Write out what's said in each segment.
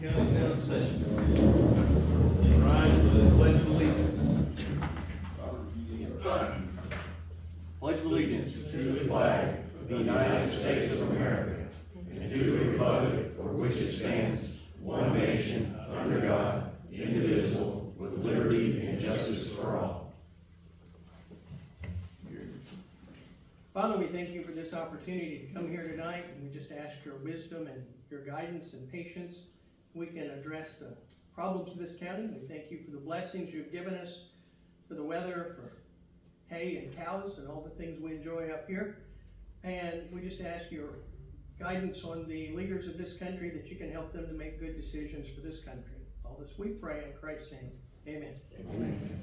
County Town Session. And rise for the Pledge of Allegiance. Pledge of Allegiance To the flag of the United States of America, and to the republic for which it stands, one nation, under God, indivisible, with liberty and justice for all. Father, we thank you for this opportunity to come here tonight, and we just ask your wisdom and your guidance and patience. We can address the problems of this county. We thank you for the blessings you've given us, for the weather, for hay and cows and all the things we enjoy up here. And we just ask your guidance on the leaders of this country, that you can help them to make good decisions for this country. All this we pray in Christ's name. Amen. Amen.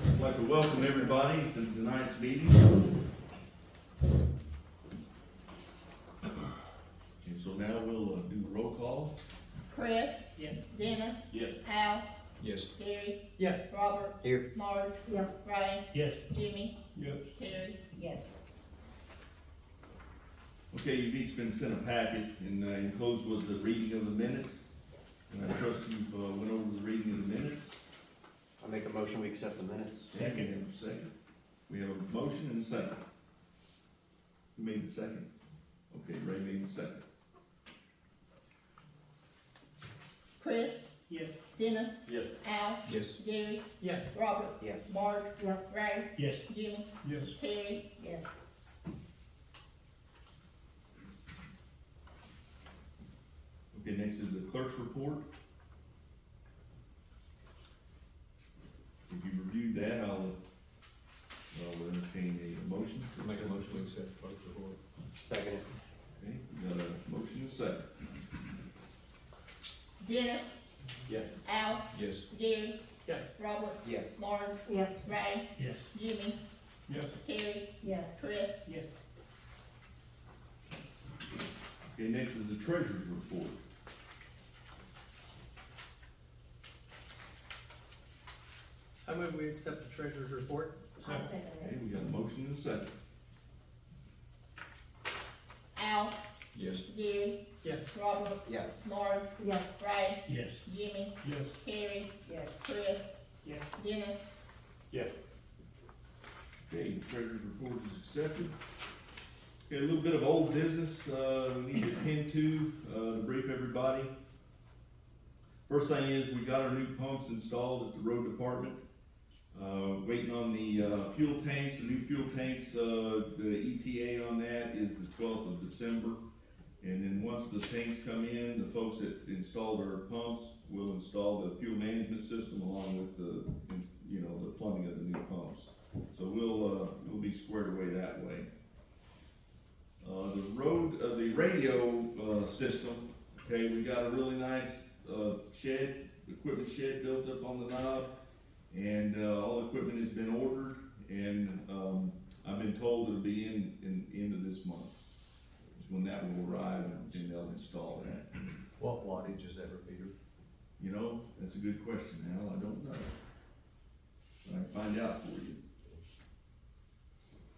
I'd like to welcome everybody to tonight's meeting. And so now we'll do the roll call. Chris? Yes. Dennis? Yes. Al? Yes. Gary? Yes. Robert? Here. Marge? Yes. Ray? Yes. Jimmy? Yes. Terry? Yes. Okay, you've each been sent a packet, and enclosed was the reading of the minutes. And I trust you've went over the reading of the minutes. I make a motion, we accept the minutes. Second. We have a motion and a second. Who made the second? Okay, Ray made the second. Chris? Yes. Dennis? Yes. Al? Yes. Gary? Yes. Robert? Yes. Marge? Yes. Ray? Yes. Jimmy? Yes. Terry? Yes. Okay, next is the clerk's report. If you reviewed that, I'll entertain a motion. Make a motion to accept the clerk's report. Second it. Okay, we got a motion and a second. Dennis? Yes. Al? Yes. Gary? Yes. Robert? Yes. Marge? Yes. Ray? Yes. Jimmy? Yes. Terry? Yes. Chris? Yes. Okay, next is the treasurer's report. I move we accept the treasurer's report. I'll second Okay, it. we got a motion and a second. Al? Yes. Gary? Yes. Robert? Yes. Marge? Yes. Ray? Yes. Jimmy? Yes. Terry? Yes. Chris? Yes. Dennis? Yes. Okay, treasurer's report is accepted. Okay, a little bit of old business, we need to attend to brief everybody. First thing is, we got our new pumps installed at the road department. Waiting on the fuel tanks, the new fuel tanks, the ETA on that is the 12th of December. And then once the tanks come in, the folks that installed our pumps will install the fuel management system along with the plumbing of the new pumps. So we'll be squared away that way. The radio system, okay, we got a really nice equipment shed built up on the knob, and all the equipment has been ordered, and I've been told it'll be in the end of this month is when that will arrive, and they'll install that. What wattage is that repeater? You know, that's a good question, Al. I don't know. I can find out for you.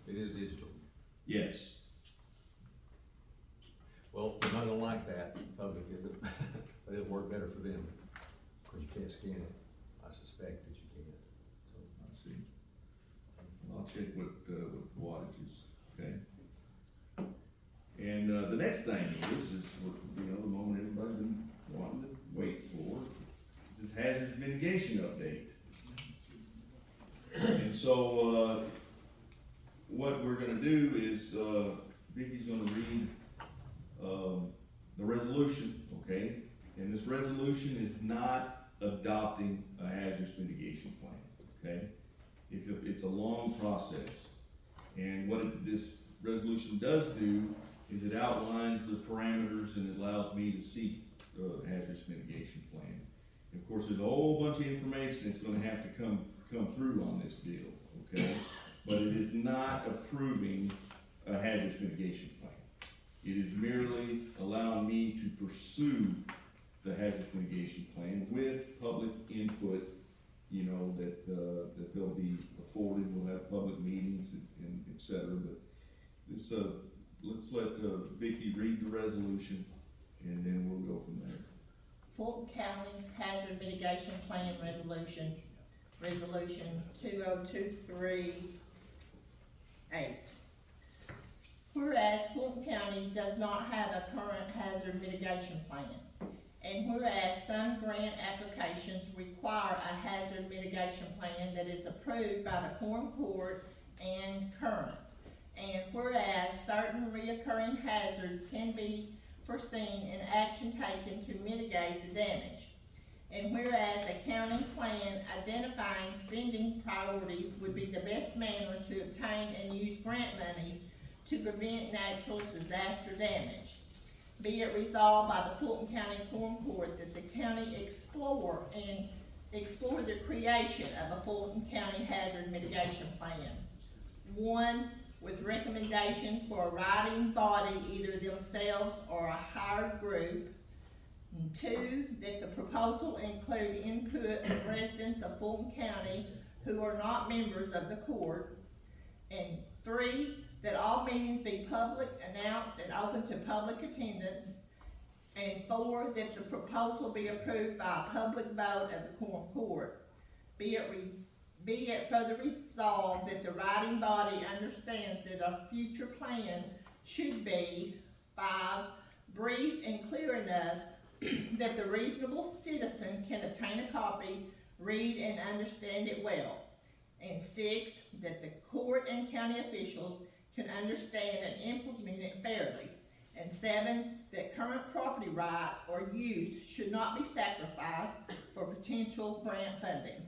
It is digital. Yes. Well, they're not gonna like that in public, is it? But it'll work better for them, because you can't scan it. I suspect that you can't, so. I see. I'll check what the wattage is, okay? And the next thing is what, the moment everybody's been wanting to wait for. This is hazardous mitigation update. And so, what we're gonna do is, Vicky's gonna read, the resolution, okay? And this resolution is not adopting a hazardous mitigation plan, okay? It's a long process. And what this resolution does do is it outlines the parameters and it allows me to seek a hazardous mitigation plan. And of course, there's a whole bunch of information that's gonna have to come through on this deal, okay? But it is not approving a hazardous mitigation plan. It is merely allowing me to pursue the hazardous mitigation plan with public input, that they'll be afforded. We'll have public meetings and et cetera, but this, let's let, Vicky read the resolution, and then we'll go from there. Fulton County Hazard Mitigation Plan Resolution, Resolution 20238. Whereas Fulton County does not have a current hazard mitigation plan, and whereas some grant applications require a hazard mitigation plan that is approved by the Quorum Court and current, and whereas certain reoccurring hazards can be foreseen and action taken to mitigate the damage, and whereas a county plan identifying spending priorities would be the best manner to obtain and use grant monies to prevent natural disaster damage. Be it resolved by the Fulton County Quorum Court that the county explore the creation of a Fulton County Hazard Mitigation Plan. 1, with recommendations for a writing body, either themselves or a hired group. And 2, that the proposal include input from residents of Fulton County who are not members of the court. And 3, that all meetings be public, announced, and open to public attendance. And 4, that the proposal be approved by a public vote of the Quorum Court. Be it further resolved that the writing body understands that a future plan should be 5, brief and clear enough that the reasonable citizen can obtain a copy, read and understand it well. And 6, that the court and county officials can understand and implement it fairly. And 7, that current property rights or use should not be sacrificed for potential grant funding.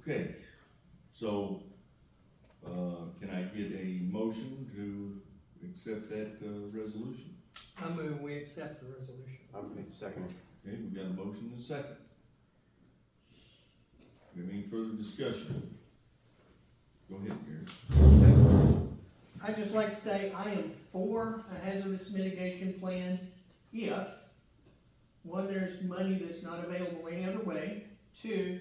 Okay, so, can I get a motion to accept that, resolution? I move we accept the resolution. I'll make the second. Okay, we've got a motion and a second. Do we have any further discussion? Go ahead, Gary. I'd just like to say I am for a hazardous mitigation plan if, 1, there's money that's not available any other way. 2,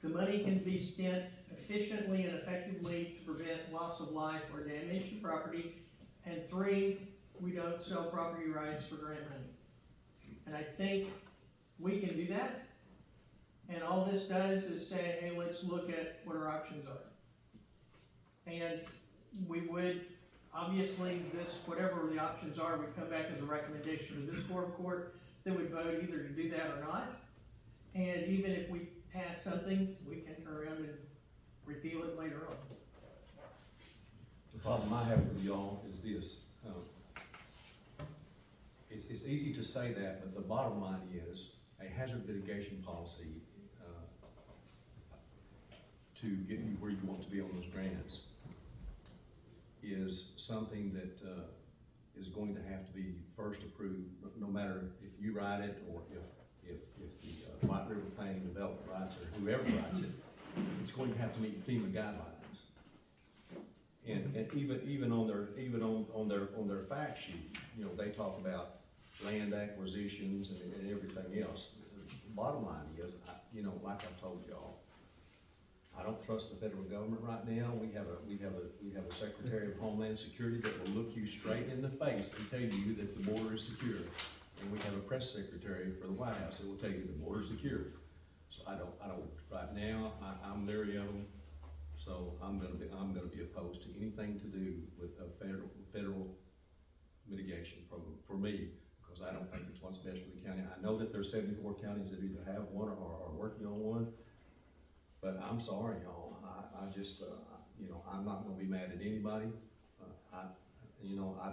the money can be spent efficiently and effectively to prevent loss of life or damage to property. And 3, we don't sell property rights for grant money. And I think we can do that. And all this does is say, hey, let's look at what our options are. And we would, obviously, whatever the options are, would come back as a recommendation to this court that would vote either to do that or not. And even if we pass something, we can turn around and repeal it later on. The problem I have with y'all is this, it's easy to say that, but the bottom line is, a hazard mitigation policy, to get you where you want to be on those grants, is something that, is going to have to be first approved, no matter if you write it, or if the White River Planning and Development writes it, or whoever writes it, it's going to have to meet FEMA guidelines. And even on their fact sheet, you know, they talk about land acquisitions and everything else. The bottom line is, you know, like I've told y'all, I don't trust the federal government right now. We have a Secretary of Homeland Security that will look you straight in the face and tell you that the border is secure. And we have a press secretary for the White House that will tell you the border is secure. So I don't, right now, I'm leery of them. So I'm gonna be opposed to anything to do with a federal mitigation program for me, because I don't think it's what's best for the county. I know that there's 74 counties that either have one or are working on one, but I'm sorry, y'all. I just, you know, I'm not gonna be mad at anybody. I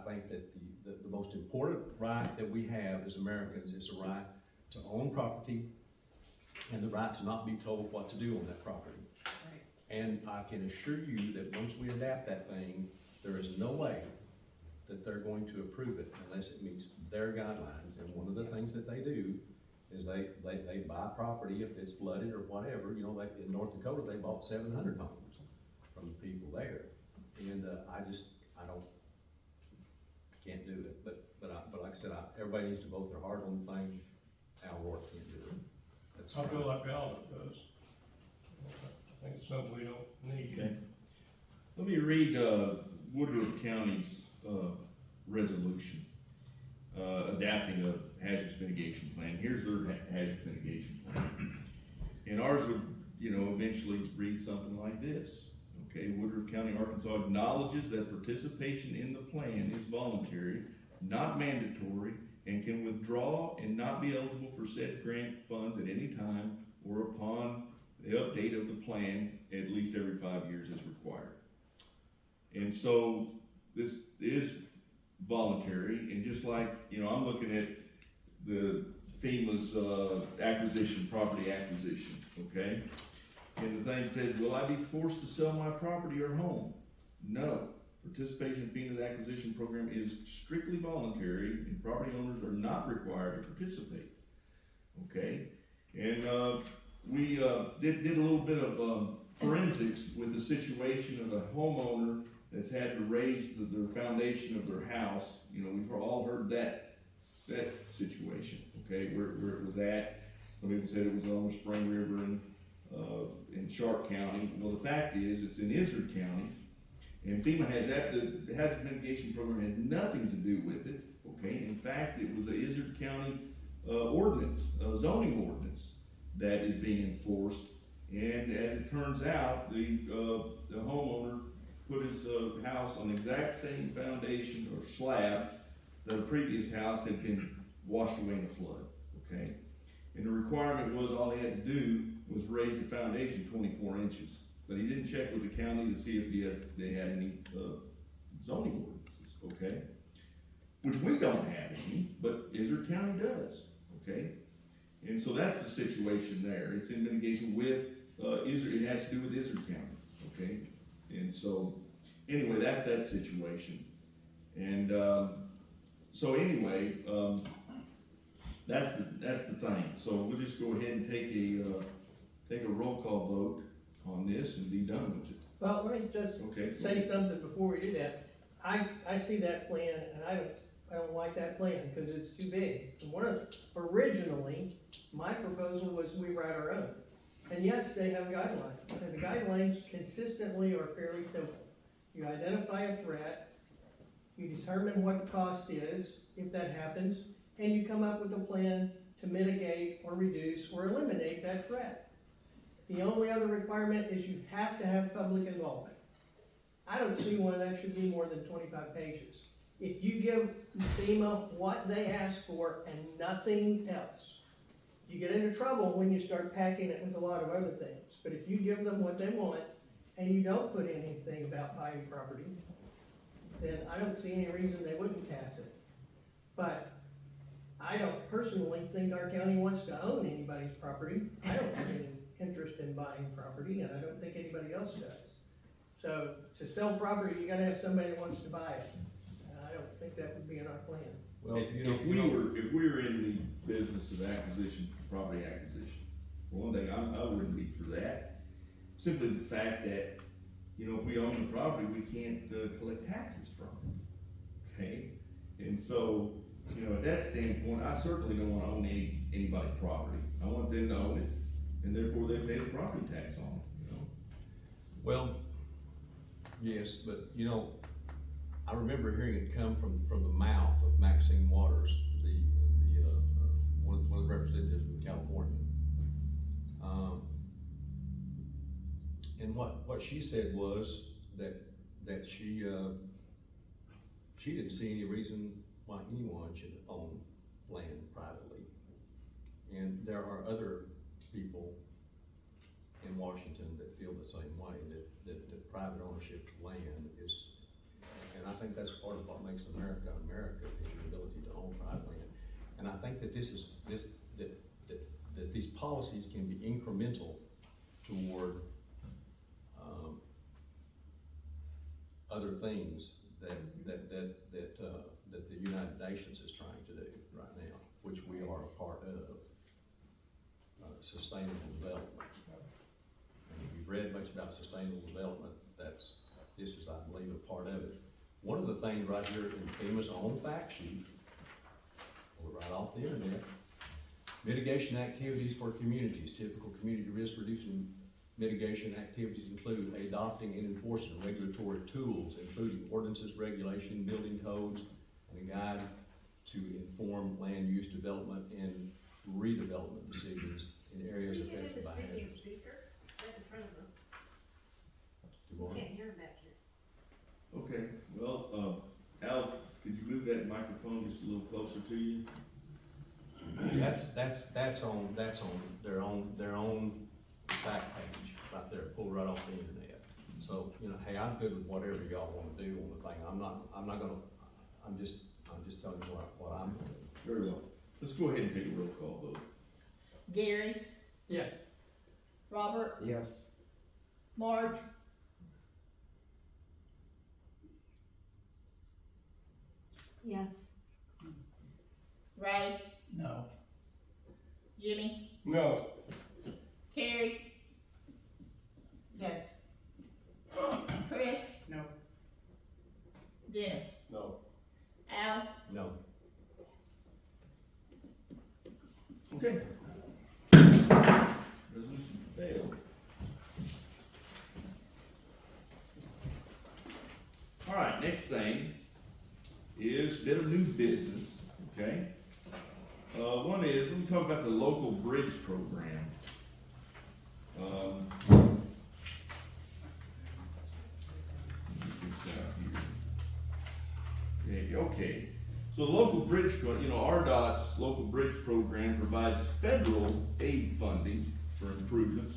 think that the most important right that we have as Americans is the right to own property and the right to not be told what to do on that property. Right. And I can assure you that once we adapt that thing, there is no way that they're going to approve it unless it meets their guidelines. And one of the things that they do is they buy property if it's flooded or whatever. You know, like in North Dakota, they bought 700 homes from the people there. And can't do it. But like I said, everybody needs to vote their heart on the thing. Al Rourke can't do it. I feel like Albert does. I think it's something we don't need. Okay. Let me read, Woodruff County's, resolution, adapting a hazardous mitigation plan. Here's their hazardous mitigation plan. And ours would, eventually read something like this. Okay, Woodruff County, Arkansas acknowledges that participation in the plan is voluntary, not mandatory, and can withdraw and not be eligible for said grant funds at any time or upon the update of the plan at least every 5 years as required. And so this is voluntary, and just like, I'm looking at the FEMA's property acquisition, okay? And the thing says, will I be forced to sell my property or home? No. Participation in FEMA's acquisition program is strictly voluntary, and property owners are not required to participate, okay? And we did a little bit of forensics with the situation of a homeowner that's had to raise the foundation of their house. We've all heard that situation, okay, where it was at. Some people said it was on the Spring River in Sharp County. Well, the fact is, it's in Izard County, and FEMA has that. The hazard mitigation program has nothing to do with it, okay? In fact, it was a Izard County ordinance, a zoning ordinance that is being enforced. And as it turns out, the homeowner put his house on the exact same foundation or slab that a previous house had been washed away in a flood, okay? And the requirement was all he had to do was raise the foundation 24 inches. But he didn't check with the county to see if they had any zoning ordinances, okay? Which we don't have any, but Izard County does, okay? And so that's the situation there. It's in mitigation with Izard. It has to do with Izard County, okay? And so, anyway, that's that situation. And so anyway, that's the thing. So we'll just go ahead and take a roll call vote on this and be done with it. Well, let me just Okay. say something before we do that. I see that plan, and I don't like that plan, because it's too big. And originally, my proposal was we write our own. And yes, they have guidelines, and the guidelines consistently are fairly simple. You identify a threat, you determine what the cost is, if that happens, and you come up with a plan to mitigate or reduce or eliminate that threat. The only other requirement is you have to have public involvement. I don't see why that should be more than 25 pages. If you give FEMA what they ask for and nothing else, you get into trouble when you start packing it with a lot of other things. But if you give them what they want and you don't put anything about buying property, then I don't see any reason they wouldn't pass it. But I don't personally think our county wants to own anybody's property. I don't have any interest in buying property, and I don't think anybody else does. So to sell property, you gotta have somebody that wants to buy it. And I don't think that would be in our plan. Well, If we were in the business of acquisition, property acquisition, for one thing, I wouldn't be for that. Simply the fact that, if we own the property, we can't collect taxes from it, okay? And so, at that standpoint, I certainly don't wanna own anybody's property. I want them to own it, and therefore they pay the property tax on it, Well, yes, but I remember hearing it come from the mouth of Maxine Waters, one of the representatives from California. And what she said was that she didn't see any reason why anyone should own land privately. And there are other people in Washington that feel the same way, that private ownership of land is, and I think that's part of what makes America America, is your ability to own private land. And I think that that these policies can be incremental toward other things that the United Nations is trying to do right now, which we are a part of, sustainable development. And if you've read much about sustainable development, this is, I believe, a part of it. One of the things right here in FEMA's own fact sheet, or right off the internet, mitigation activities for communities, typical community risk reducing mitigation activities include adopting and enforcing regulatory tools, including ordinances, regulation, building codes, and a guide to inform land use development and redevelopment decisions in areas affected by hazards. Speaker, step in front of them. Do what? Can't hear him back here. Okay, well, Al, could you move that microphone just a little closer to you? That's on their own back page, right there, pulled right off the internet. So, you know, hey, I'm good with whatever y'all wanna do on the thing, I'm just telling you what I'm doing. Very well. Let's go ahead and take a roll call vote. Gary, Yes. Robert, Yes. Marge, Yes. Ray, No. Jimmy, No. Carrie, Yes. Chris, No. Dennis, No. Al, No. Okay. Resolution failed. All right, next thing is bit of new business, okay? One is, let me talk about the local bridge program. Get this out here. Yeah, okay. So the local bridge, RDOT's local bridge program provides federal aid funding for improvements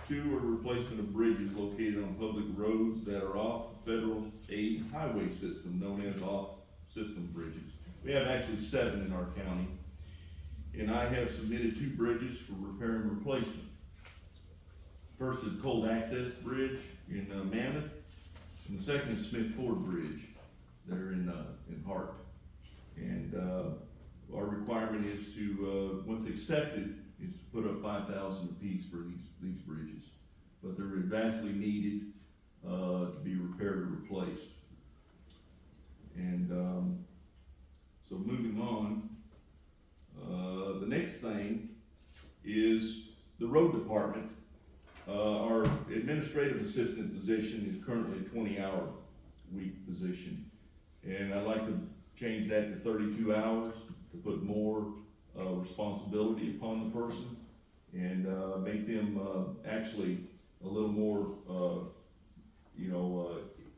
to or replacement of bridges located on public roads that are off the federal aid highway system, known as off-system bridges. We have actually 7 in our county, and I have submitted 2 bridges for repair and replacement. First is Cold Access Bridge in Mammoth, and the second is Smith Ford Bridge there in Hart. And our requirement is to, once accepted, is to put up $5,000 apiece for these bridges. But they're vastly needed to be repaired or replaced. And so moving on, the next thing is the road department. Our administrative assistant position is currently a 20-hour week position. And I'd like to change that to 32 hours to put more responsibility upon the person and make them actually a little more,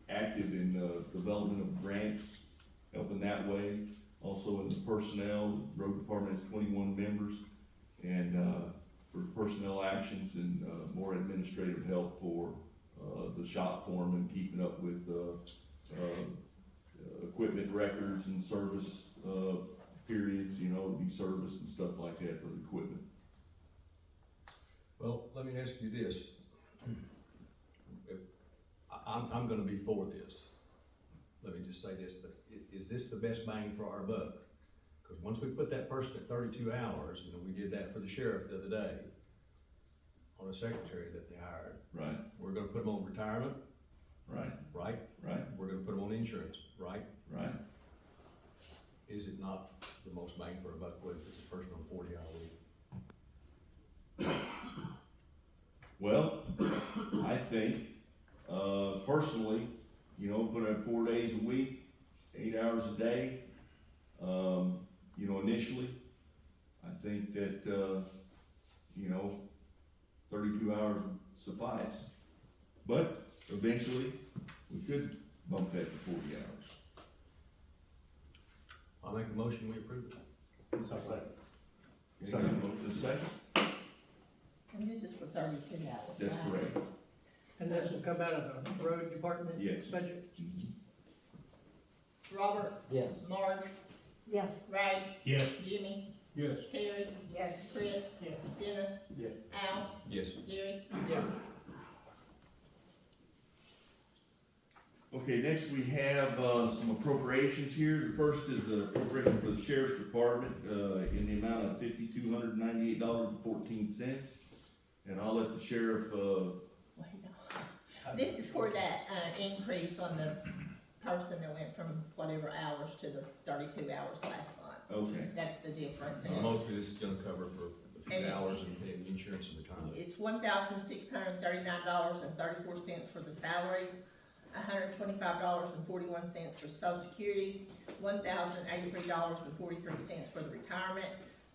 active in development of grants, helping that way. Also in the personnel, the road department has 21 members, and for personnel actions and more administrative help for the shop foreman, keeping up with equipment records and service periods, to be serviced and stuff like that for the equipment. Well, let me ask you this. I'm gonna be for this. Let me just say this, but is this the best bang for our buck? Because once we put that person at 32 hours, we did that for the sheriff the other day, on a secretary that they hired. Right, We're gonna put them on retirement, right, right? right, We're gonna put them on insurance, right? right. Is it not the most bang for a buck with it's a person on a 40-hour week? Well, I think, personally, put in 4 days a week, 8 hours a day, initially, I think that, 32 hours would suffice. But eventually, we could bump that to 40 hours. I'll make a motion, we approve it. Okay, got a motion second? and this is for 32 hours. That's right? correct. And this will come out of the road department Yes. budget? Robert, Yes. Marge, Yes. Ray, Yes. Jimmy, Yes. Carrie, Yes. Chris, Yes. Dennis, Yes. Al, Yes. Gary. Yeah. Okay, next we have, some appropriations here. The first is the appropriation for the sheriff's department, in the amount of $5,298.14. And I'll let the sheriff, Wait, no. This is for that, increase on the person that went from whatever hours to the 32 hours last month. okay, That's the difference. And So it's- mostly this is gonna cover for the And it's- hours and insurance and retirement. It's $1,639.34 for the salary, $125.41 for social security, $1,083.43 for the retirement,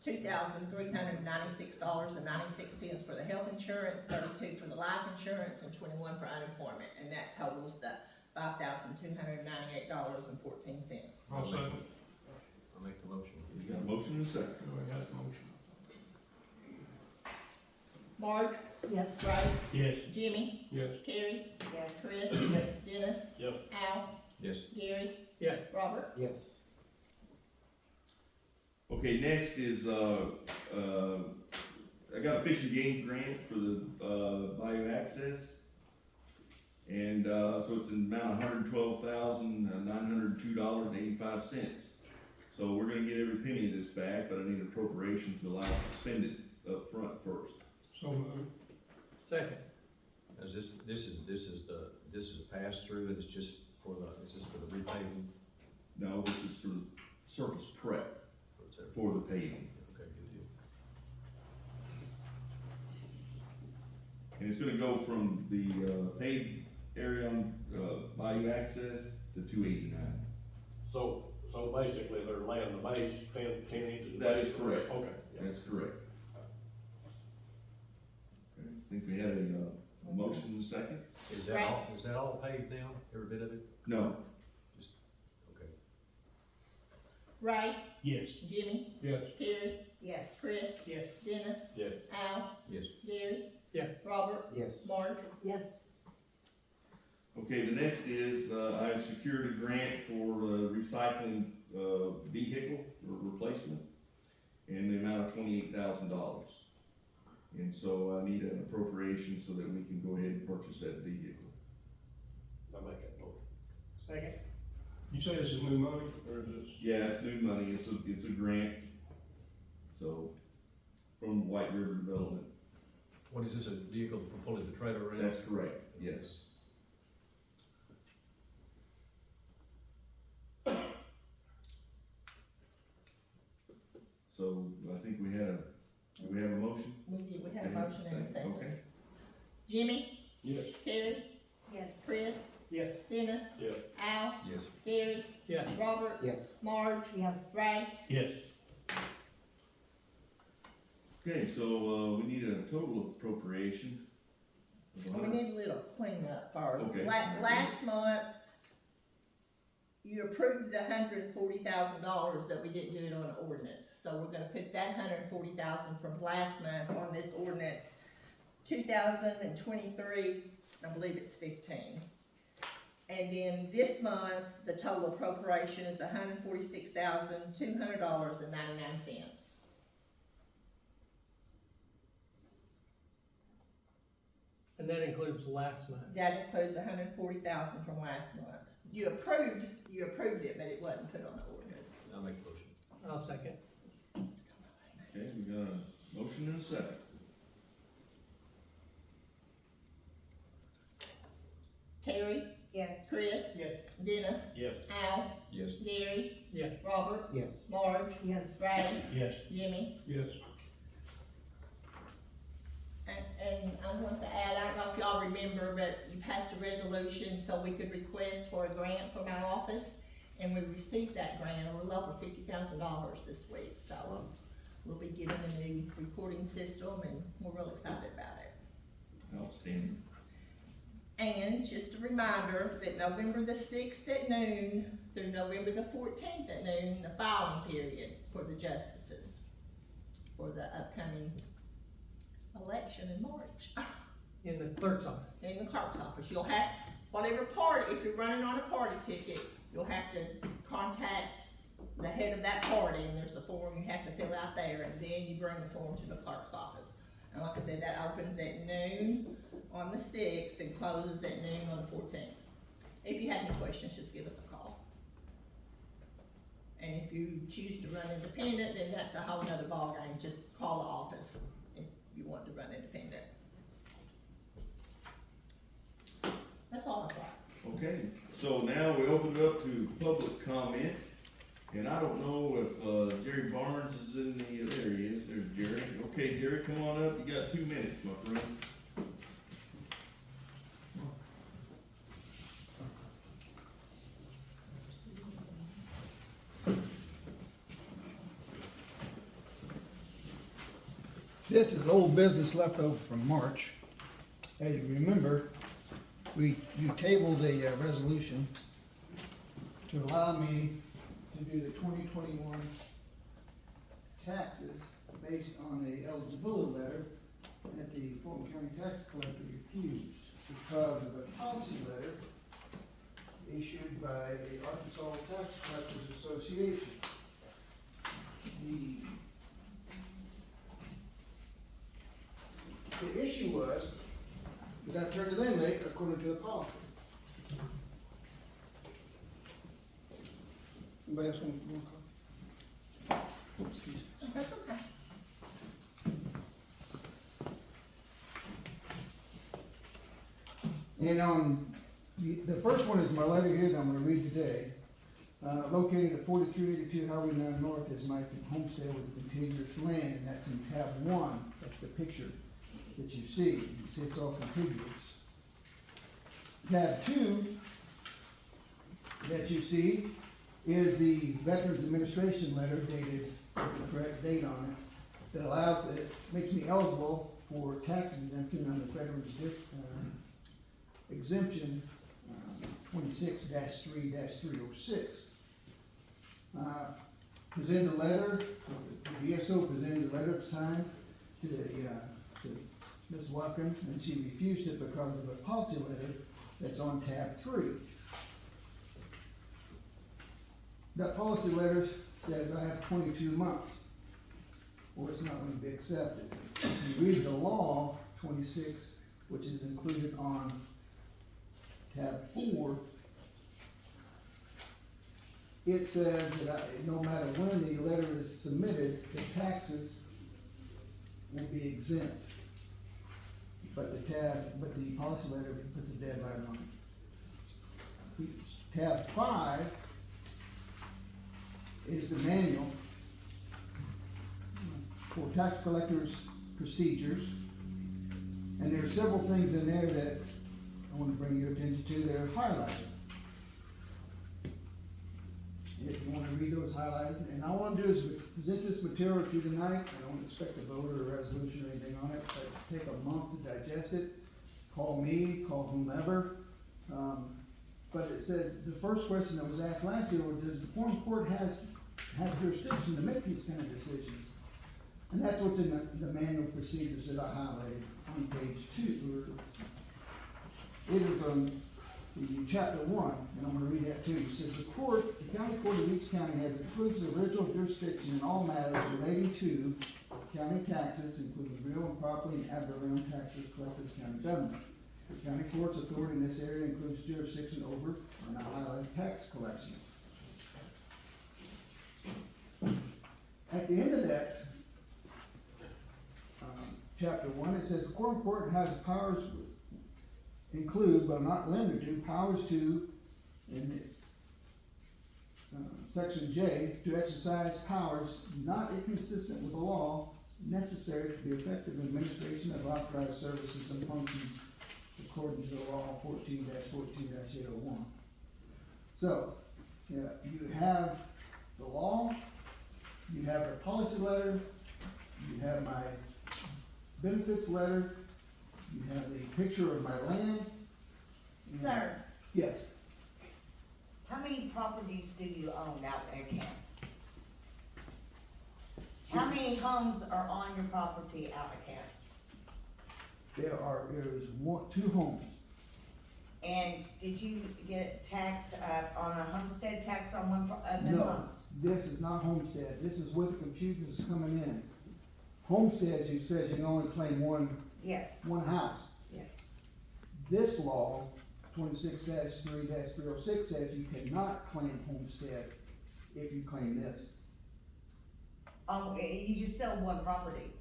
$2,396.96 for the health insurance, $32 for the life insurance, and $21 for unemployment, and that totals the $5,298.14. I'll second. I'll make the motion. You got a motion and a second. Go ahead, motion. Marge, Yes. Ray, Yes. Jimmy, Yes. Carrie, Yes. Chris, Dennis, Yes. Al, Yes. Gary, Yes. Robert. Yes. Okay, next is, I got a fish and game grant for the, Bayou Access. And, so it's an amount of $112,902.85. So we're gonna get every penny of this back, but I need appropriation to allow us to spend it up front first. So moved. Second. Is this is a pass through and it's just for the repaving? No, this is for surface prep for the paving. Okay, good deal. And it's gonna go from the, paved area on, Bayou Access to 289. So basically, they're laying the base 10 inches. That is correct. Okay, yeah. That's correct. Okay, I think we had a motion and a second? Is that all paved now, every bit of it? No. Okay. Ray, Yes. Jimmy, Yes. Carrie, Yes. Chris, Yes. Dennis, Yes. Al, Yes. Gary, Yes. Robert, Yes. Marge. Yes. Okay, the next is, I secured a grant for, recycling, vehicle replacement in the amount of $28,000. And so I need an appropriation so that we can go ahead and purchase that vehicle. I make that motion. Second. You say this is new money, or is this? Yeah, it's new money, it's a grant, so, from White River Development. What is this, a vehicle for pulling the trailer around? That's correct, yes. So, I think do we have a motion? We had a motion and a second. Okay. Jimmy, Yes. Carrie, Yes. Chris, Yes. Dennis, Yes. Al, Yes. Gary, Yes. Robert, Yes. Marge, Yes. Ray. Yes. Okay, so, we need a total appropriation. of We need a little cleanup first. Okay. Last month, you approved the $140,000, but we didn't do it on an ordinance. So we're gonna put that $140,000 from last month on this ordinance, 2023, I believe it's 15. And then this month, the total appropriation is $146,200.99. And that includes last month. That includes $140,000 from last month. You approved it, but it wasn't put on the ordinance. I'll make the motion. I'll second. Okay, we got a motion and a second. Carrie, Yes. Chris, Yes. Dennis, Yes. Al, Yes. Gary, Yes. Robert, Yes. Marge, Yes. Ray, Yes. Jimmy. Yes. And I want to add, I don't know if y'all remember, but you passed a resolution so we could request for a grant from our office. And we received that grant, a little over $50,000 this week, so we'll be getting a new recording system and we're real excited about it. Outstanding. And just a reminder that November the 6th at noon through November the 14th at noon, the filing period for the justices for the upcoming election in March. In the clerk's office. In the clerk's office, you'll have, whatever party, if you're running on a party ticket, you'll have to contact the head of that party, and there's a form you have to fill out there, and then you bring the form to the clerk's office. And like I said, that opens at noon on the 6th and closes at noon on the 14th. If you have any questions, just give us a call. And if you choose to run independent, then that's a whole nother ballgame, just call the office if you want to run independent. That's all I've got. Okay, so now we open it up to public comment. And I don't know if, Jerry Barnes is in the, there he is, there's Jerry. Okay, Jerry, come on up, you got 2 minutes, my friend. This is old business left over from March. As you remember, you tabled a resolution to allow me to do the 2021 taxes based on a eligibility letter that the Fulton County Tax Collector refused because of a policy letter issued by the Arkansas Tax Collectors Association. The issue was that I turned it in late according to the policy. Anybody else want to call? Oh, excuse me. That's okay. And the first one is my letter here that I'm gonna read today. Located at 4382 Highway 9 North is my homestead with contiguous land, and that's in tab 1. That's the picture that you see. You see it's all contiguous. Tab 2 that you see is the Veterans Administration letter dated with the correct date on it that allows, it makes me eligible for tax exemption under Veterans exemption 26-3-306. Presented a letter, the VSO presented a letter signed to Ms. Watkins, and she refused it because of a policy letter that's on tab 3. That policy letter says I have 22 months, or it's not going to be accepted. If you read the law 26, which is included on tab 4, it says that no matter when the letter is submitted, the taxes will be exempt. But the policy letter puts a deadline on it. Tab 5 is the manual for tax collectors' procedures. And there are several things in there that I want to bring your attention to that are highlighted. If you want to read those highlighted, and all I want to do is present this material to you tonight. I don't expect a vote or a resolution or anything on it, but take a month to digest it. Call me, call whomever. But it says, the first question that was asked last year was, does the Quorum Court has jurisdiction to make these kind of decisions? And that's what's in the manual procedures that I highlighted on page 2. It is in chapter 1, and I'm going to read that to you. It says, the county court of each county has exclusive original jurisdiction in all matters relating to county taxes, including real and property and ad valorem taxes collected as county government. The county court's authority in this area includes jurisdiction over, and I highlight, tax collections. At the end of that, chapter 1, it says the Quorum Court has powers include, but not limited to, powers to, in its section J, to exercise powers not inconsistent with the law necessary to the effective administration of authorized services and functions according to the law 14-14-801. So, you have the law, you have the policy letter, you have my benefits letter, you have the picture of my land. Sir, Yes, how many properties do you own out there, Ken? How many homes are on your property out there, Ken? there is 2 homes. And did you get tax, on a homestead tax on one of them No, homes? this is not homestead, this is with the computers coming in. Homestead, you says you can only claim one Yes, house. yes. This law, 26-3-306, says you cannot claim homestead if you claim this. You just still one property.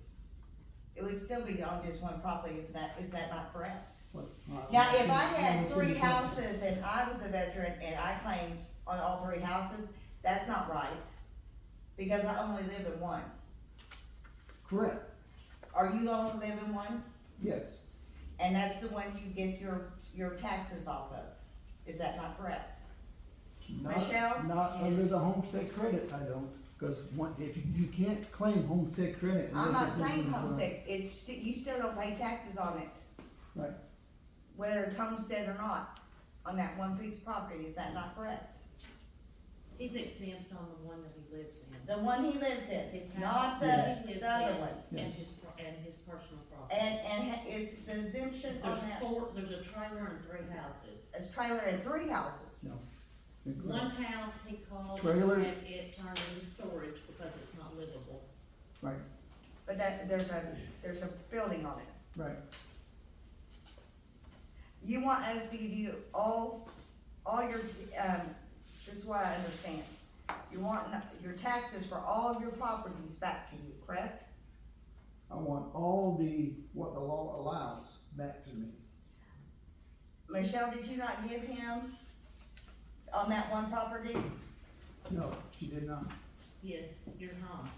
It would still be on just one property if that, is that not correct? Now, if I had 3 houses and I was a veteran and I claimed on all 3 houses, That's not right, because I only live in one. Correct, Are you only live in one? yes. And that's the one you get your taxes off of, is that not correct? Not- Michelle? Not under the homestead credit, I don't, cause one, if you can't claim homestead credit. I'm unless not it's claiming in- homestead, you still don't pay taxes on it. Right. Whether it's homestead or not, on that one piece of property, is that not correct? He's exempt on the one that he lives in. The one he lives in, His not house the, that he lives the other in, ones. Yeah. and his personal property. And is the exemption on that, There's a trailer and 3 houses. it's trailer and 3 houses? No. One house he called Trailer. and it turned into storage because it's not livable. Right, But that, there's a building on it. right. You want us to give you all your, this is what I understand. You want your taxes for all of your properties back to you, correct? I want all what the law allows back to me. Michelle, did you not give him on that one property? No, she did not. Yes, your home.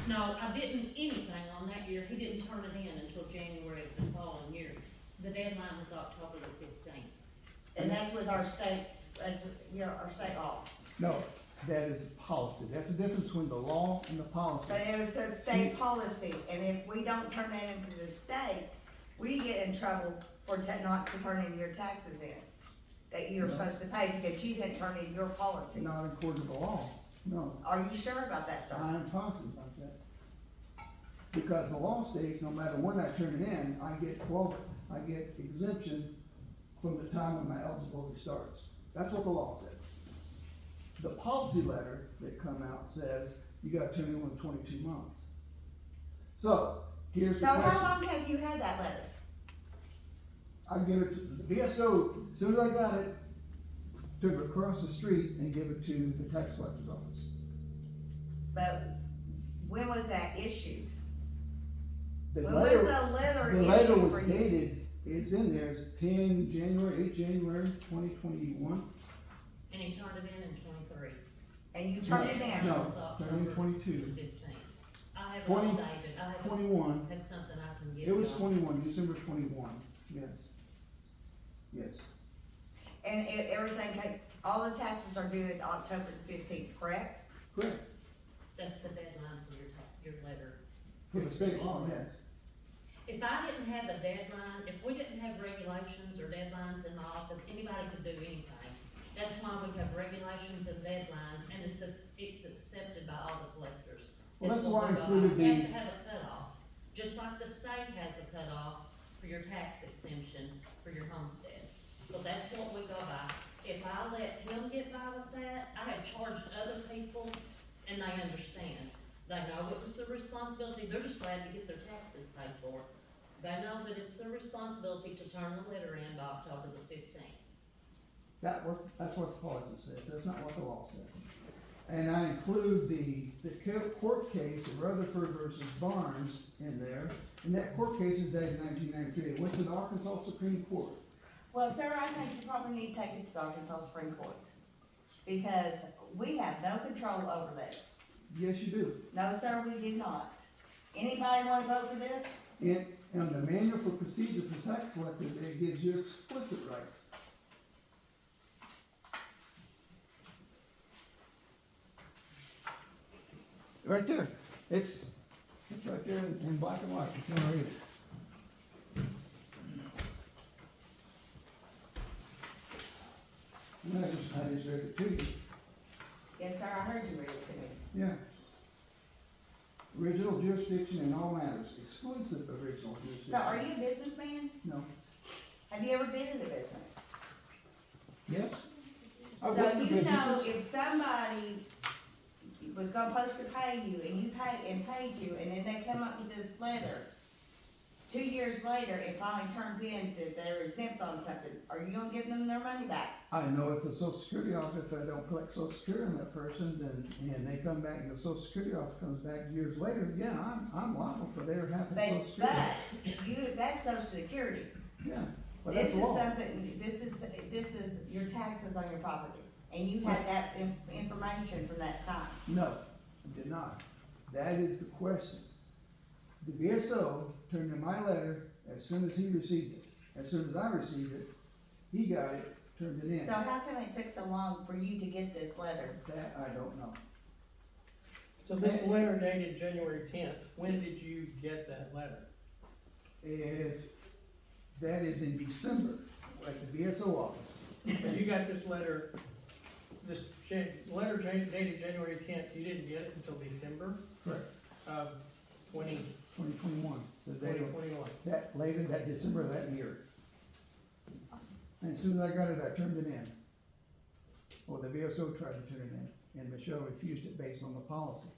No, I didn't anything on that year. He didn't turn it in until January of the following year. The deadline was October the 15th. And that's with our state, that's, our state law. No, that is policy. That's the difference between the law and the policy. But it was the state policy, and if we don't turn that into the state, we get in trouble for not turning your taxes in, that you're No. supposed to pay because you didn't turn in your policy. Not according to the law, no. Are you sure about that, sir? I am positive about that. Because the law states, no matter when I turn it in, I get exemption from the time when my eligibility starts. That's what the law says. The policy letter that come out says you gotta turn in within 22 months. So, here's the So question. how long have you had that letter? I give it to the BSO, as soon as I got it, took it across the street and give it to the tax collector's office. But when was that issued? The When was letter, the letter the letter issued was for you? dated, it's in there, it's 8 January 2021. And he turned it in 23. And you turned it in? No, was October turning 22. 15th. I have it 20 all dated. I have 21, have something I can give it was y'all. 21, December 21, yes. Yes, And everything, all the taxes are due at October the 15th, correct? correct, That's the deadline for your letter. for the state law, yes. If I didn't have a deadline, if we didn't have regulations or deadlines in the office, anybody could do anything. That's why we have regulations and deadlines, and it's accepted by all the collectors. Well, that's what why I we go by. included You have the- to have a cutoff, just like the state has a cutoff for your tax exemption for your homestead. So that's what we go by. If I let him get by with that, I have charged other people, and they understand. They know it was their responsibility, they're just glad to get their taxes paid for. They know that it's their responsibility to turn the letter in by October the 15th. That's what the policy says, that's not what the law says. And I include the court case of Rutherford versus Barnes in there, and that court case is dated 1993, it went to the Arkansas Supreme Court. Well, sir, I think you probably need to take it to the Arkansas Supreme Court, because we have no control over this. Yes, you do. No, sir, we do not. Anybody wanna vote for this? In the manual for procedure for tax collectors, it gives you explicit rights. Right there, it's right there in black and white, if you wanna read it. And I just read it to you, Yes, sir, I heard you read it to me. yeah. Original jurisdiction in all matters, exclusive original jurisdiction. So are you a businessman? No, Have you ever been in the business? yes? I've So worked for you know, businesses. if somebody was supposed to pay you and you paid you, and then they come up with this letter 2 years later, it finally turns in that they're exempt on something, are you gonna give them their money back? I know if the social security office, if I don't collect social security on that person, then, and they come back and the social security office comes back years later, yeah, I'm liable for their half of the social security. That's social security. Yeah, but This that's is law. something, this is your taxes on your property. and you had that information from that time. No, I did not. That is the question. The VSO turned in my letter as soon as he received it. As soon as I received it, he got it, turned it in. So how come it took so long for you to get this letter? That I don't know. So this letter dated January 10th, when did you get that letter? If that is in December, at the VSO office. And you got this letter, dated January 10th, you didn't get it until December Correct. of 2021, the day of 2021. that, later, that December of that year. And as soon as I got it, I turned it in. Well, the VSO tried to turn it in, and Michelle refused it based on the policy.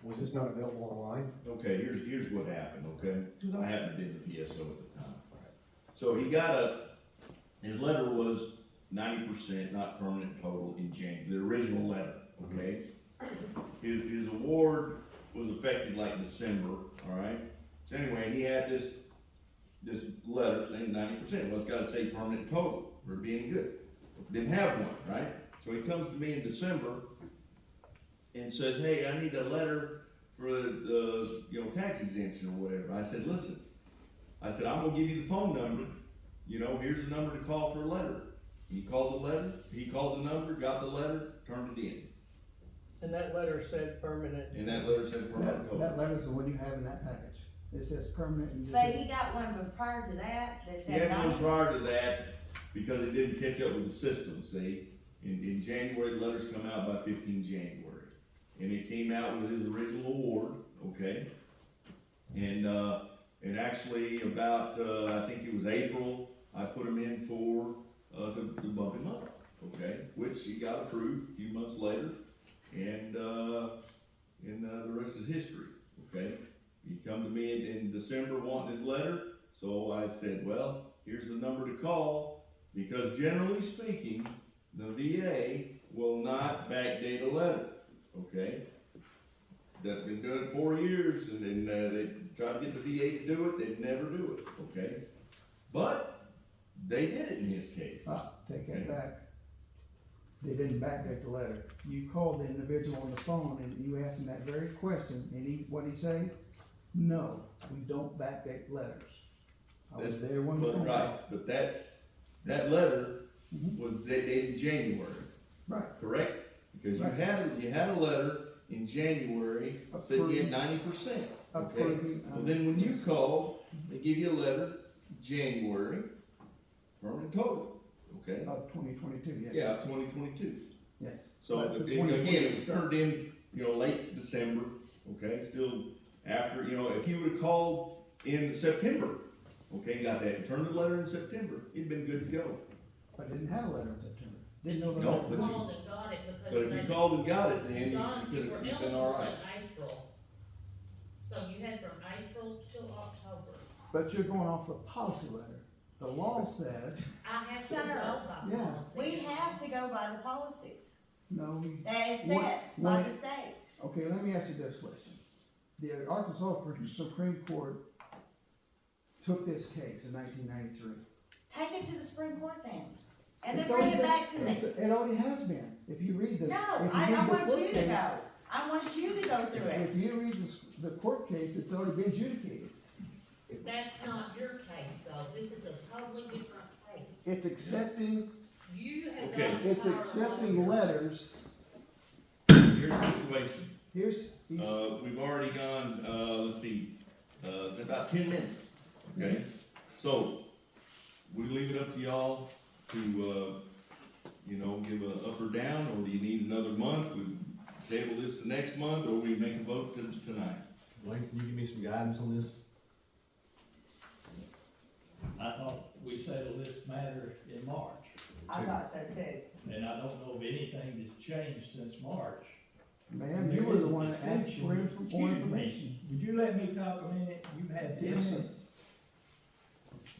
Was this not available online? Okay, here's what happened, okay? I happened to be in the VSO at the time. So he his letter was 90% not permanent total in January, the original letter, okay? His award was effective like December, all right? So anyway, he had this letter saying 90%, well, it's gotta say permanent total for being good. Didn't have one, right? So he comes to me in December and says, hey, I need a letter for the, tax exemption or whatever. I said, listen, I'm gonna give you the phone number, here's the number to call for a letter. He called the number, got the letter, turned it in. And that letter said permanent. And that letter said permanent total. That letter's the one you have in that package. It says permanent and just. But he got one from prior to that He said had one 90. prior to that, because it didn't catch up with the system, see? In January, the letters come out by 15 January. And it came out with his original award, okay? And actually about, I think it was April, I put him in for, to bump him up, okay? Which he got approved a few months later, and the rest is history, okay? He come to me in December wanting his letter, so I said, well, here's the number to call, because generally speaking, the VA will not backdate a letter, okay? That's been doing it 4 years, and then they try to get the VA to do it, they never do it, okay? But they did it in his case. Take Okay. that back. They didn't backdate the letter. You called the individual on the phone and you asked him that very question, and what'd he say? No, we don't backdate letters. I was there when the phone call. Right, but that letter Mhm. was dated January, Right, correct? Because Right. you had a letter in January saying you had 90%, okay? approving. Well, then when you call, they give you a letter, January, permanent total, okay? Of 2022, yes. Yeah, 2022. Yes. So, But the again, 2020 it was turned in, late December, okay, still after, if he would've called in September, okay, got that, turned the letter in September, he'd been good to go. But didn't have a letter in September. Didn't know the No, letter. but was you- in. Called and got it because. But if you called and got it, then You you were could've been eligible alright. in April. So you had from April till October. But you're going off the policy letter. The law says, I have to Sir, go by yeah. policy. We have to go by the policies. no, That is What- set by what- the state. okay, let me ask you this question. The Arkansas Supreme Court took this case in 1993. Take it to the Supreme Court then. And then It's bring already it back to been- me. It already has been. If you read this. No, if I read the want court you to case- go. I want you to go through If it. you read the court case, it's already been adjudicated. That's not your case though, this is a totally different case. It's accepting, You have Okay. gone to it's hire a accepting lawyer. letters. Here's the situation. Here's, We've already gone, let's see, it's about 10 minutes, okay? So, we leave it up to y'all to, give a up or down, or do you need another month? We table this to next month, or we make a vote tonight? Wayne, can you give me some guidance on this? I thought we settled this matter in March, I thought so too. and I don't know of anything that's changed since March. ma'am, you were the one that asked for more Excuse me. information. Would you let me talk a minute? You've had 10 Yes, sir. minutes.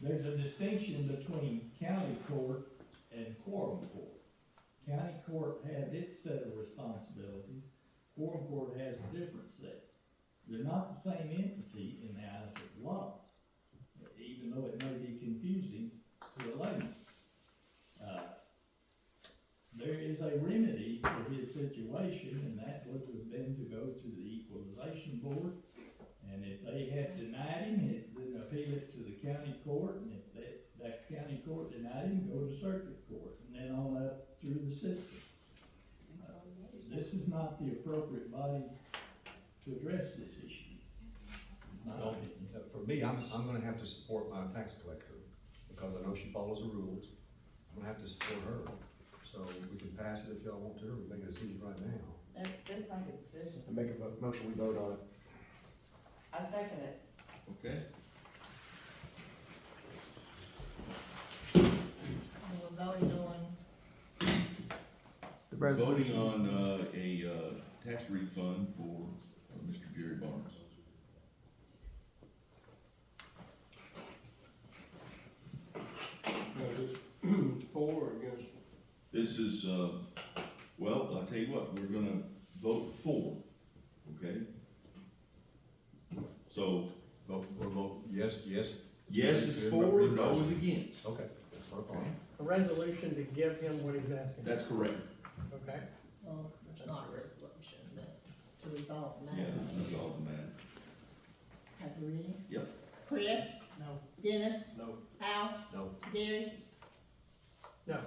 There's a distinction between county court and quorum court. County court has its set of responsibilities, quorum court has a different set. They're not the same entity in the eyes of law, even though it may be confusing to a layman. There is a remedy situation, and that would have been to go to the equalization board. And if they had denied him, then appeal it to the county court, and if that county court denied him, go to circuit court, and then on up through the system. This is not the appropriate body to address this issue. in my Well, opinion. For me, I'm gonna have to support my tax collector, because I know she follows the rules. I'm gonna have to support her. So we can pass it if y'all want to, or make a decision right now. Let's make a decision. I make a motion, we vote on it. I second it. Okay? And we're voting on, We're voting on, a tax refund for Mr. Jerry Barnes. Now, this for or against? This is, well, I'll tell you what, we're gonna vote for, okay? So, We'll vote yes. yes is for, no is against. Okay, that's not a problem. A resolution to give him what he's asking. That's correct. Okay. well, it's not a resolution, but to resolve the Yeah, matter. that's all that matters. Have you read it? Yep. Chris? No. Dennis? No. Al? No. Gary? No.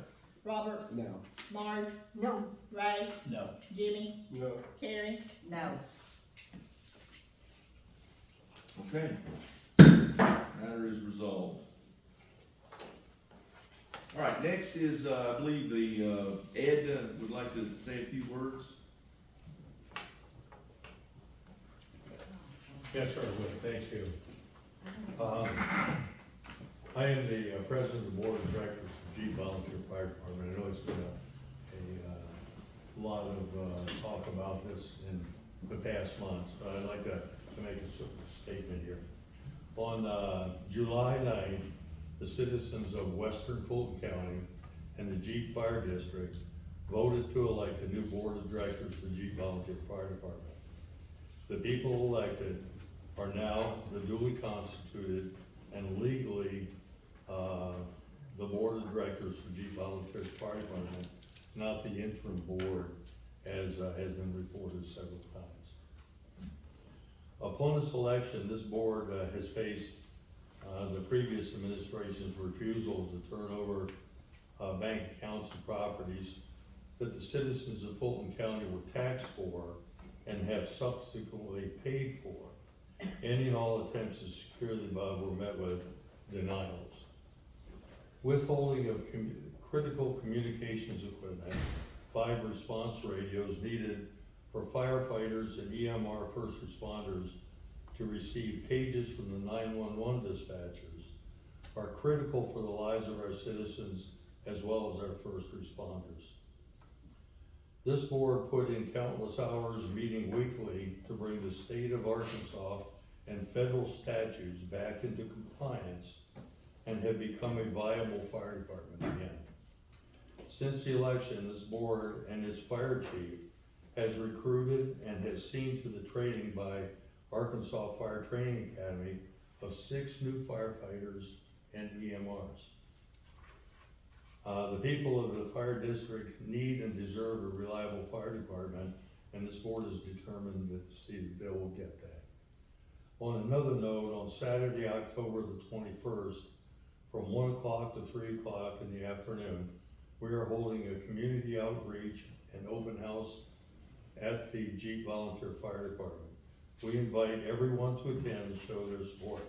Robert? No. Marge? No. Ray? No. Jimmy? No. Carrie? No. Okay. Matter is resolved. All right, next is, I believe the, Ed would like to say a few words. Yes, sir, I would, thank you. I am the president of the board of directors of Jeep Volunteer Fire Department. I know it's been a lot of talk about this in the past months, but I'd like to make a statement here. On July 9th, the citizens of Western Fulton County and the Jeep Fire District voted to elect a new board of directors for the Jeep Volunteer Fire Department. The people elected are now the duly constituted and legally the board of directors for Jeep Volunteer Fire Department, not the interim board as has been reported several times. Upon its election, this board has faced the previous administration's refusal to turn over bank accounts and properties that the citizens of Fulton County were taxed for and have subsequently paid for. Any and all attempts to secure the above were met with denials. Withholding of critical communications equipment, 5 response radios needed for firefighters and EMR first responders to receive pages from the 911 dispatchers are critical for the lives of our citizens as well as our first responders. This board put in countless hours meeting weekly to bring the state of Arkansas and federal statutes back into compliance and have become a viable fire department again. Since the election, this board and its fire chief has recruited and has seen to the training by Arkansas Fire Training Academy of 6 new firefighters and EMRs. The people of the fire district need and deserve a reliable fire department, and this board is determined that they will get that. On another note, on Saturday, October the 21st, from 1 o'clock to 3 o'clock in the afternoon, we are holding a community outreach and open house at the Jeep Volunteer Fire Department. We invite everyone to attend and show their support.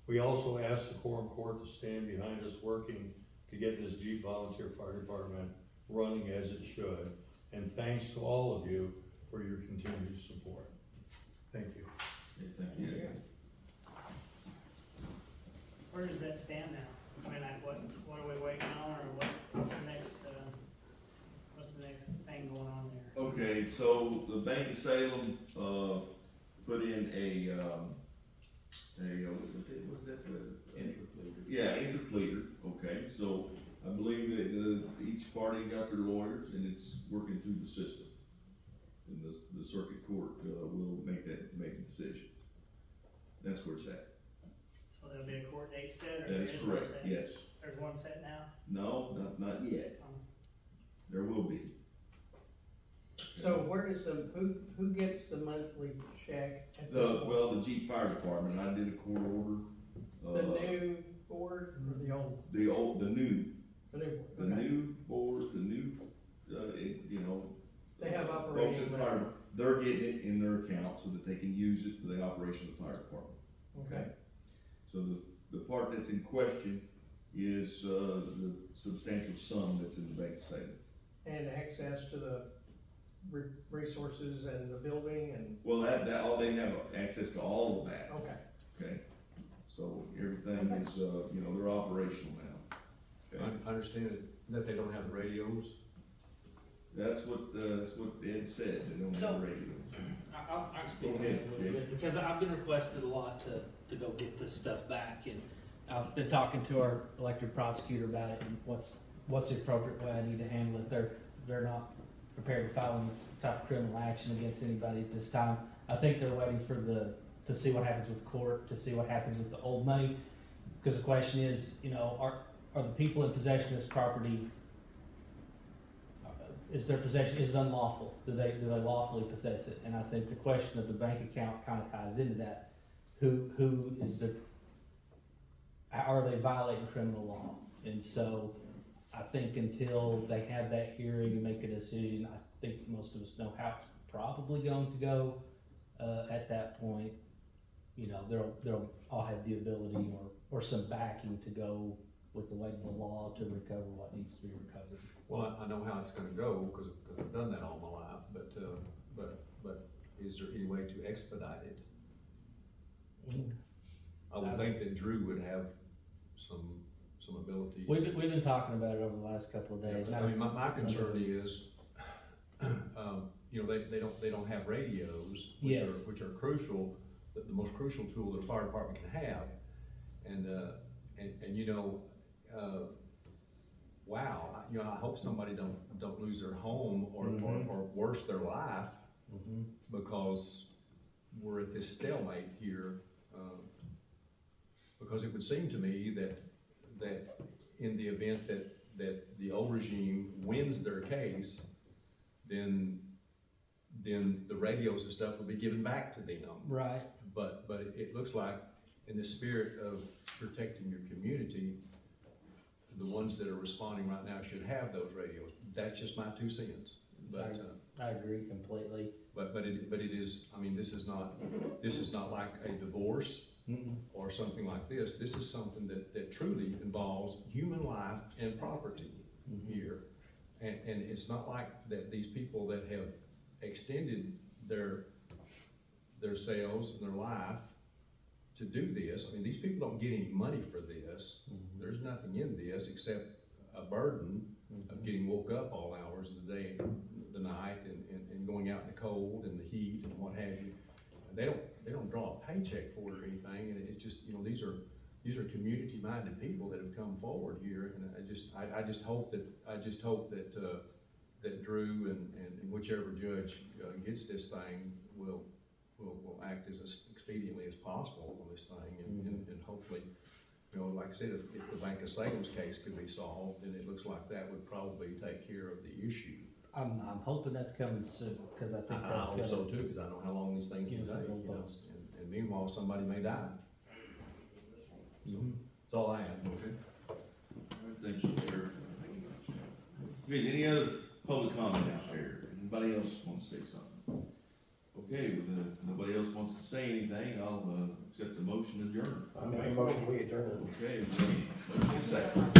We also ask the Quorum Court to stand behind us working to get this Jeep Volunteer Fire Department running as it should. And thanks to all of you for your continued support. Thank you. Okay, thank you. Where does that stand now? I mean, like, what are we waiting on, or what's the next thing going on there? Okay, so the Bank of Salem, put in what was that? Interpleader. Yeah, interpleader, okay, so I believe that, each party got their lawyers and it's working through the system. And the circuit court, will make a decision. That's where it's at. So there'll be a court date set, or That is there is one correct, set? yes. There's one set now? No, not yet. There will be. So where does who gets the monthly check at this The, point? well, the Jeep Fire Department, I did a court order. The new board or the old? The new, The new board, the okay. new board, the new, you know. They have folks at operation the money. fire, they're getting it in their account so that they can use it for the operation of the fire department. Okay, So the part that's in question is, the substantial sum that's in the bank statement. and access to the resources and the building and, Well, all they have access to all of that, okay. okay? So everything is, you know, they're operational now. Okay? I understand that they don't have the radios. That's what Ed said, they don't So- have radios. I'll speak Go on ahead, that a little Jay. bit, because I've been requested a lot to go get this stuff back, and I've been talking to our elected prosecutor about it, and what's the appropriate way I need to handle it. They're not prepared to file any type of criminal action against anybody at this time. I think they're waiting for to see what happens with court, to see what happens with the old money, because the question is, you know, are the people in possession of this property, is their possession, is it unlawful? Do they lawfully possess it? And I think the question of the bank account kind of ties into that. Who is are they violating criminal law? And so I think until they have that hearing and make a decision, I think most of us know how it's probably going to go. At that point, you know, they'll all have the ability or some backing to go with the weight of the law to recover what needs to be recovered. Well, I know how it's gonna go, cause I've done that all my life, but is there any way to expedite it? I would think that Drew would have some ability. We've been talking about it over the last couple of days. I mean, my concern is, you know, they don't have radios, Yes. which are crucial, the most crucial tool that a fire department can have. And you know, wow, you know, I hope somebody don't lose their home or worse, their life, because we're at this stalemate here. Because it would seem to me that in the event that the old regime wins their case, then the radios and stuff will be given back to them. Right. But it looks like, in the spirit of protecting your community, the ones that are responding right now should have those radios. That's just my 2 cents. But I agree completely. but it is. I mean, this is not like a divorce or something like this. This is something that truly involves human life and property here. And it's not like that these people that have extended their sales and their life to do this. I mean, these people don't get any money for this. There's nothing in this except a burden of getting woke up all hours of the day, the night, and going out in the cold and the heat and what have you. They don't draw a paycheck for it or anything, and it's just, you know, these are community-minded people that have come forward here, and I just hope that Drew and whichever judge gets this thing will act as expediently as possible on this thing, and hopefully, you know, like I said, if the Bank of Salem's case could be solved, then it looks like that would probably take care of the issue. I'm hoping that's coming soon, because I think I that's hope so gonna too, because I know how long these things can give us a take, little you know, boost. and meanwhile, somebody may die. So, that's all I have. Okay. Thank you, Sheriff. Okay, any other public comment out there? Anybody else want to say something? Okay, well, if nobody else wants to say anything, I'll accept the motion adjourned. I make a motion, we adjourn. Okay, motion second.